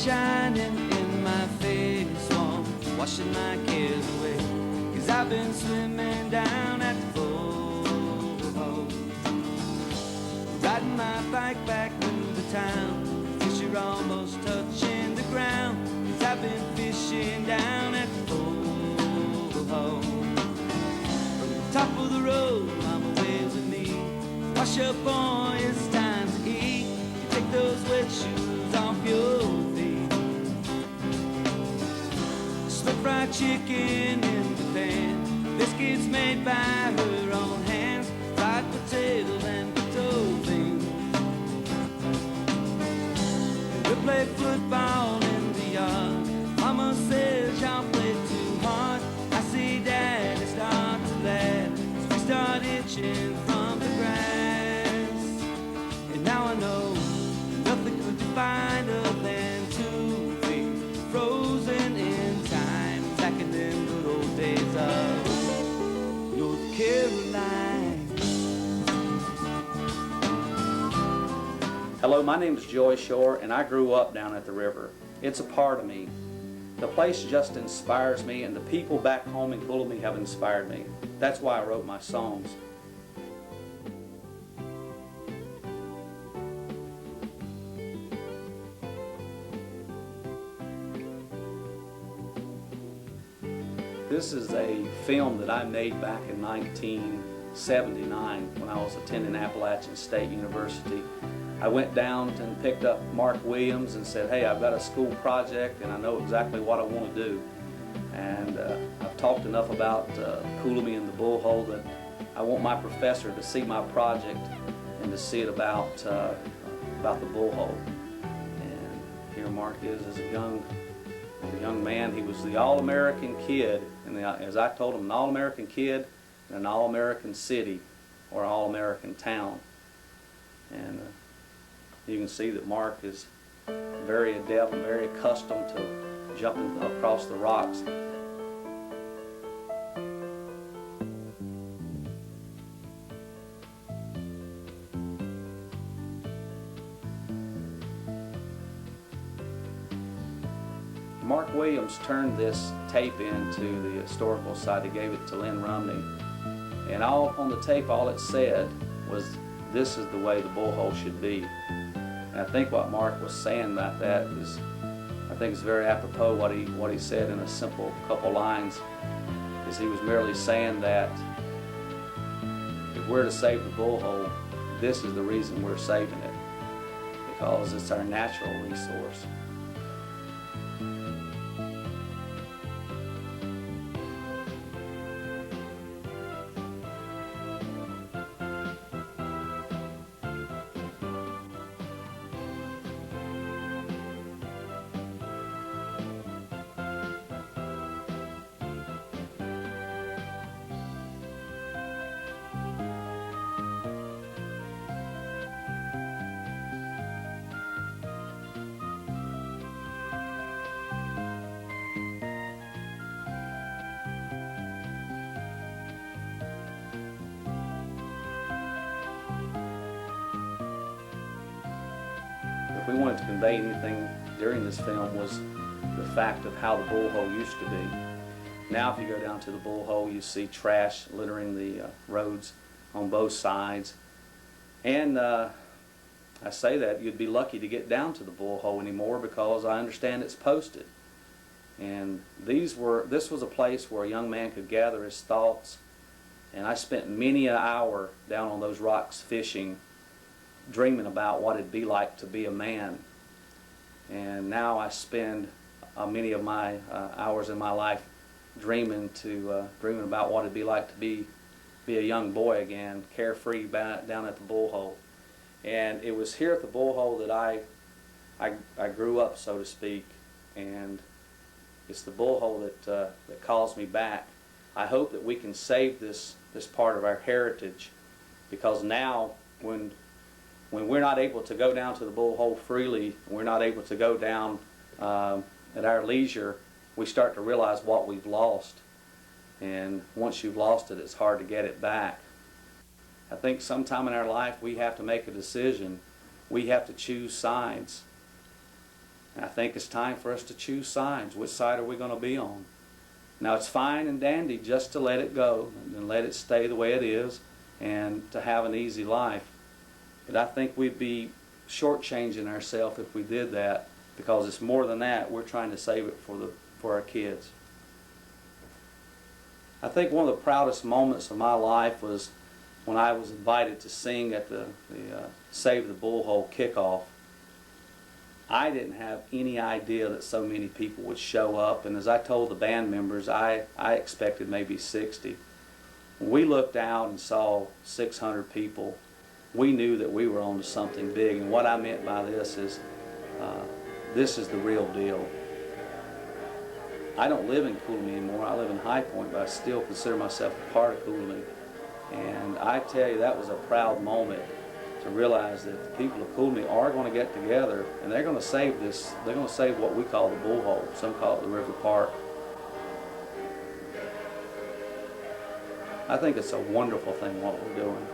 shining in my face, warm, washing my cares away. 'Cause I've been swimming down at the Bullhole, riding my bike back through the town. Fish are almost touching the ground, 'cause I've been fishing down at the Bullhole. From the top of the road, mama waves at me. Wash up, boy, it's time to eat. You take those wet shoes off your feet. Split fried chicken in the pan, biscuits made by her own hands, fried potato and potato beans. And we play football in the yard. Mama says y'all play too hard. I see Daddy start to laugh as we start itching from the grass. And now I know nothing could define us than 2 feet frozen in time, back in them good old days of North Carolina. Hello, my name is Joy Shore, and I grew up down at the river. It's a part of me. The place just inspires me, and the people back home in Bullhole have inspired me. That's why I wrote my songs. This is a film that I made back in 1979 when I was attending Appalachian State University. I went down and picked up Mark Williams and said, hey, I've got a school project and I know exactly what I want to do. And I've talked enough about Coolamy and the Bullhole that I want my professor to see my project and to see it about the Bullhole. And here Mark is as a young man. He was the All-American kid, and as I told him, an All-American kid in an All-American city or All-American town. And you can see that Mark is very adept and very accustomed to jumping across the rocks. Mark Williams turned this tape into the historical side. He gave it to Lynn Rumney. And all on the tape, all it said was, this is the way the Bullhole should be. And I think what Mark was saying about that is, I think it's very apropos what he said in a simple couple lines, is he was merely saying that if we're to save the Bullhole, this is the reason we're saving it, because it's our natural resource. If we wanted to convey anything during this film was the fact of how the Bullhole used to be. Now if you go down to the Bullhole, you see trash littering the roads on both sides. And I say that you'd be lucky to get down to the Bullhole anymore, because I understand it's posted. And this was a place where a young man could gather his thoughts. And I spent many an hour down on those rocks fishing, dreaming about what it'd be like to be a man. And now I spend many of my hours in my life dreaming about what it'd be like to be a young boy again, carefree down at the Bullhole. And it was here at the Bullhole that I grew up, so to speak, and it's the Bullhole that calls me back. I hope that we can save this part of our heritage, because now when we're not able to go down to the Bullhole freely, we're not able to go down at our leisure, we start to realize what we've lost. And once you've lost it, it's hard to get it back. I think sometime in our life we have to make a decision. We have to choose sides. And I think it's time for us to choose sides. Which side are we going to be on? Now, it's fine and dandy just to let it go and let it stay the way it is and to have an easy life. But I think we'd be shortchanging ourselves if we did that, because it's more than that. We're trying to save it for our kids. I think one of the proudest moments of my life was when I was invited to sing at the Save the Bullhole kickoff. I didn't have any idea that so many people would show up, and as I told the band members, I expected maybe 60. When we looked out and saw 600 people, we knew that we were on to something big. And what I meant by this is the real deal. I don't live in Cooley anymore. I live in High Point, but I still consider myself a part of Cooley. And I tell you, that was a proud moment to realize that the people of Cooley are going to get together and they're going to save this. They're going to save what we call the Bullhole. Some call it the River Park. I think it's a wonderful thing what we're doing,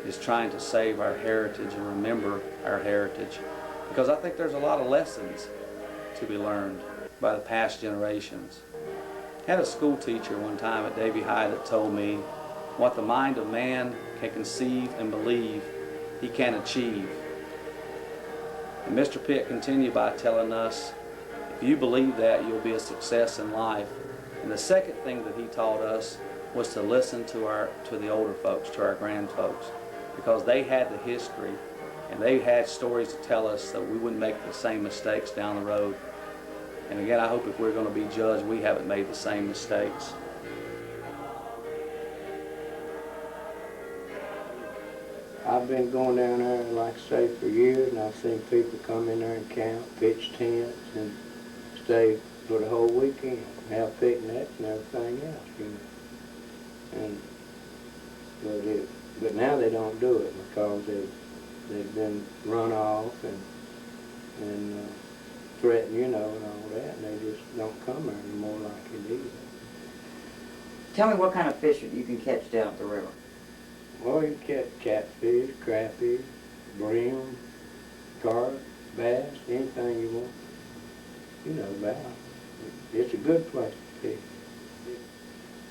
is trying to save our heritage and remember our heritage, because I think there's a lot of lessons to be learned by the past generations. I had a school teacher one time at Davie High that told me, what the mind of man can conceive and believe, he can achieve. And Mr. Pitt continued by telling us, if you believe that, you'll be a success in life. And the second thing that he taught us was to listen to the older folks, to our grand folks, because they had the history and they had stories to tell us so we wouldn't make the same mistakes down the road. And again, I hope if we're going to be judged, we haven't made the same mistakes. I've been going down there, like I say, for years, and I've seen people come in there and camp, pitch tents, and stay for the whole weekend, have picnics and everything else, you know. But now they don't do it because they've been run off and threatened, you know, and all that, and they just don't come there anymore like they did. Tell me what kind of fish you can catch down at the river. Well, you catch catfish, crappie, brim, carp, bass, anything you want, you know about. It's a good place to fish.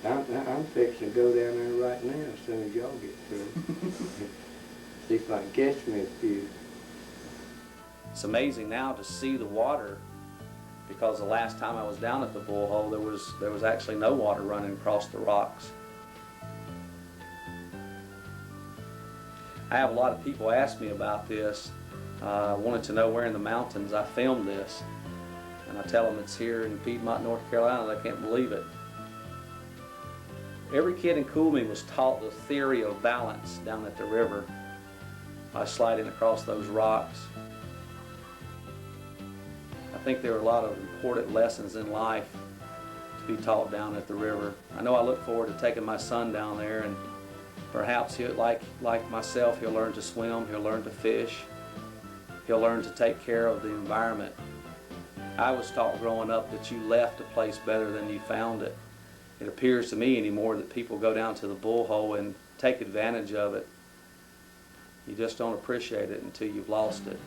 I'm fixing to go down there right now as soon as y'all get through. See if I can catch me a few. It's amazing now to see the water, because the last time I was down at the Bullhole, there was actually no water running across the rocks. I have a lot of people ask me about this, wanted to know where in the mountains I filmed this, and I tell them it's here in Piedmont, North Carolina. They can't believe it. Every kid in Cooley was taught the theory of balance down at the river by sliding across those rocks. I think there are a lot of important lessons in life to be taught down at the river. I know I look forward to taking my son down there, and perhaps he'll, like myself, he'll learn to swim, he'll learn to fish, he'll learn to take care of the environment. I was taught growing up that you left a place better than you found it. It appears to me anymore that people go down to the Bullhole and take advantage of it. You just don't appreciate it until you've lost it.